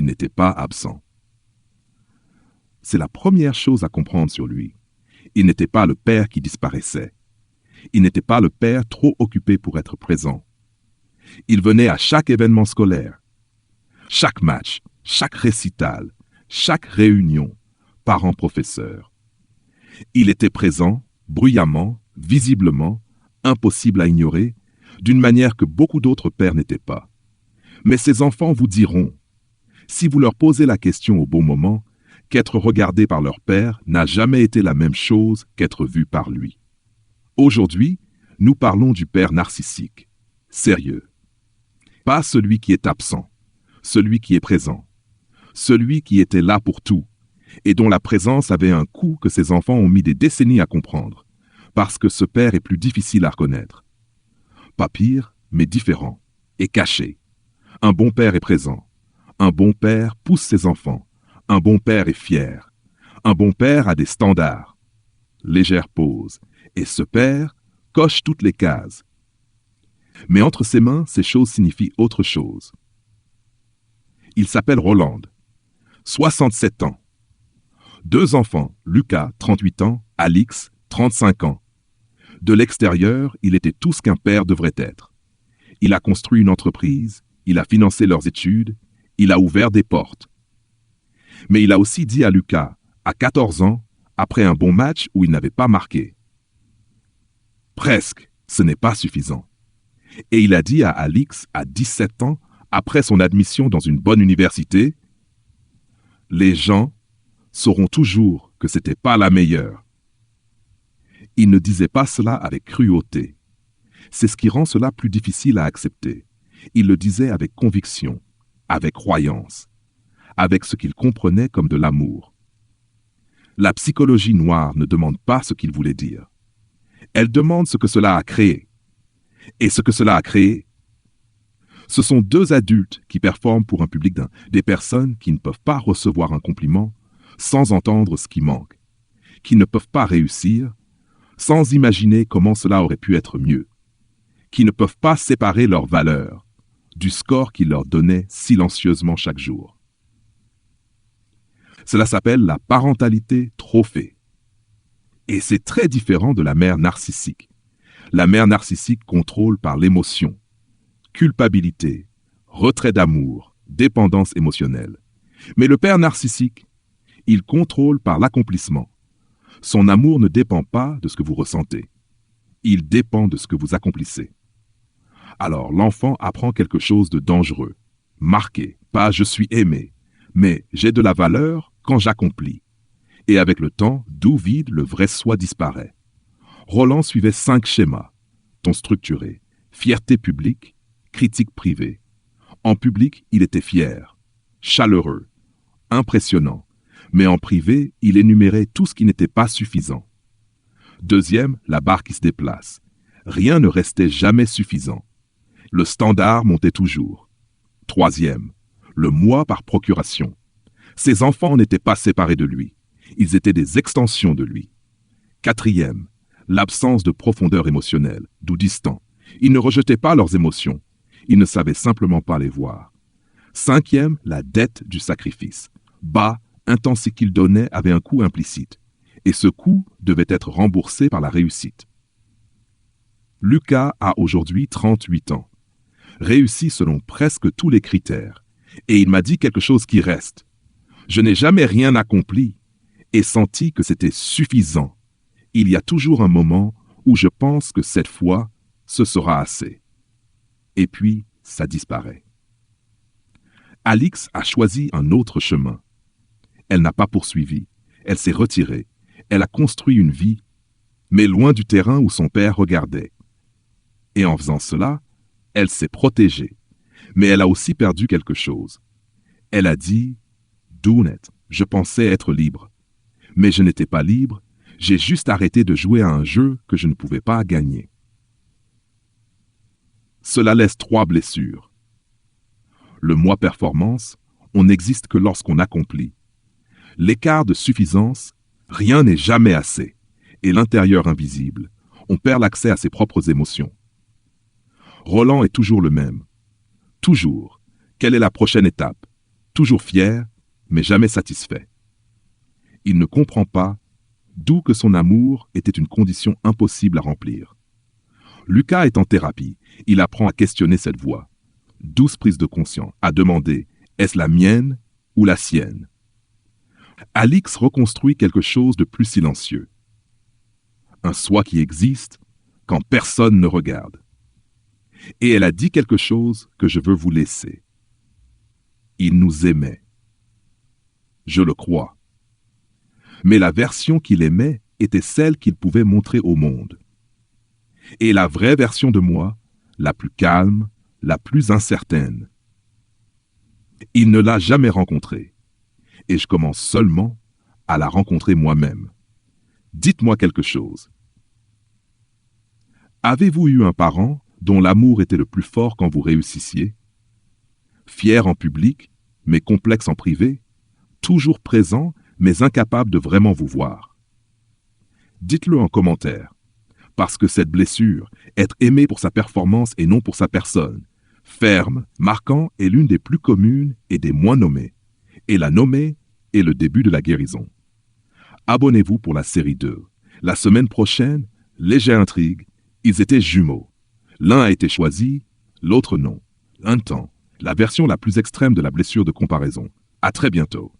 il n'était pas absent. C'est la première chose à comprendre sur lui. Il n'était pas le père qui disparaissait. Il n'était pas le père trop occupé pour être présent. Il venait à chaque événement scolaire, chaque match, chaque récital, chaque réunion, parents-professeurs. Il était présent, bruyamment, visiblement, impossible à ignorer, d'une manière que beaucoup d'autres pères n'étaient pas. Mais ces enfants vous diront, si vous leur posez la question au bon moment, qu'être regardé par leur père n'a jamais été la même chose qu'être vu par lui. Aujourd'hui, nous parlons du père narcissique, sérieux. Pas celui qui est absent, celui qui est présent, celui qui était là pour tout, et dont la présence avait un coût que ses enfants ont mis des décennies à comprendre, parce que ce père est plus difficile à reconnaître. Pas pire, mais différent, et caché. Un bon père est présent. Un bon père pousse ses enfants. Un bon père est fier. Un bon père a des standards. Légère pause. Et ce père coche toutes les cases. Mais entre ses mains, ces choses signifient autre chose. Il s'appelle Roland. 67 ans. 2 enfants, Lucas, 38 ans, Alix, 35 ans. De l'extérieur, il était tout ce qu'un père devrait être. Il a construit une entreprise, il a financé leurs études, il a ouvert des portes. Mais il a aussi dit à Lucas, à 14 ans, après un bon match où il n'avait pas marqué. Presque, ce n'est pas suffisant. Et il a dit à Alix, à 17 ans, après son admission dans une bonne université, les gens sauront toujours que c'était pas la meilleure. Il ne disait pas cela avec cruauté. C'est ce qui rend cela plus difficile à accepter. Il le disait avec conviction, avec croyance, avec ce qu'il comprenait comme de l'amour. La psychologie noire ne demande pas ce qu'il voulait dire. Elle demande ce que cela a créé. Et ce que cela a créé, ce sont 2 adultes qui performent pour un public des personnes qui ne peuvent pas recevoir un compliment sans entendre ce qui manque, qui ne peuvent pas réussir sans imaginer comment cela aurait pu être mieux, qui ne peuvent pas séparer leurs valeurs du score qu'ils leur donnaient silencieusement chaque jour. Cela s'appelle la parentalité trophée. Et c'est très différent de la mère narcissique. La mère narcissique contrôle par l'émotion, culpabilité, retrait d'amour, dépendance émotionnelle. Mais le père narcissique, il contrôle par l'accomplissement. Son amour ne dépend pas de ce que vous ressentez. Il dépend de ce que vous accomplissez. Alors l'enfant apprend quelque chose de dangereux. Marqué, pas je suis aimé, mais j'ai de la valeur quand j'accomplis. Et avec le temps, d'où vide, le vrai soi disparaît. Roland suivait 5 schémas. Ton structuré, fierté publique, critique privée. En public, il était fier, chaleureux, impressionnant. Mais en privé, il énumérait tout ce qui n'était pas suffisant. 2e, la barre qui se déplace. Rien ne restait jamais suffisant. Le standard montait toujours. 3e, le moi par procuration. Ses enfants n'étaient pas séparés de lui. Ils étaient des extensions de lui. 4e, l'absence de profondeur émotionnelle, d'où distant. Il ne rejetait pas leurs émotions. Il ne savait simplement pas les voir. 5e, la dette du sacrifice. Bas, intense qu'il donnait avait un coût implicite. Et ce coût devait être remboursé par la réussite. Lucas a aujourd'hui 38 ans. Réussi selon presque tous les critères. Et il m'a dit quelque chose qui reste. Je n'ai jamais rien accompli et senti que c'était suffisant. Il y a toujours un moment où je pense que cette fois, ce sera assez. Et puis, ça disparaît. Alix a choisi un autre chemin. Elle n'a pas poursuivi. Elle s'est retirée. Elle a construit une vie, mais loin du terrain où son père regardait. Et en faisant cela, elle s'est protégée. Mais elle a aussi perdu quelque chose. Elle a dit « Dounet, je pensais être libre. Mais je n'étais pas libre, j'ai juste arrêté de jouer à un jeu que je ne pouvais pas gagner. » Cela laisse 3 blessures. Le moi performance, on n'existe que lorsqu'on accomplit. L'écart de suffisance, rien n'est jamais assez. Et l'intérieur invisible, on perd l'accès à ses propres émotions. Roland est toujours le même. Toujours. Quelle est la prochaine étape? toujours fier, mais jamais satisfait. Il ne comprend pas d'où que son amour était une condition impossible à remplir. Lucas est en thérapie. Il apprend à questionner cette voix. 12 prises de conscience, à demander « est-ce la mienne ou la sienne ?» Alix reconstruit quelque chose de plus silencieux. Un soi qui existe quand personne ne regarde. Et elle a dit quelque chose que je veux vous laisser. Il nous aimait. Je le crois. Mais la version qu'il aimait était celle qu'il pouvait montrer au monde. Et la vraie version de moi, la plus calme, la plus incertaine. Il ne l'a jamais rencontrée. Et je commence seulement à la rencontrer moi-même. Dites-moi quelque chose. Avez-vous eu un parent dont l'amour était le plus fort quand vous réussissiez? Fier en public, mais complexe en privé? Toujours présent, mais incapable de vraiment vous voir? Dites-le en commentaire. Parce que cette blessure, être aimé pour sa performance et non pour sa personne, ferme, marquant, est l'une des plus communes et des moins nommées. Et la nommer est le début de la guérison. Abonnez-vous pour la série 2. La semaine prochaine, légère intrigue, ils étaient jumeaux. L'un a été choisi, l'autre non. Un temps, la version la plus extrême de la blessure de comparaison. À très bientôt.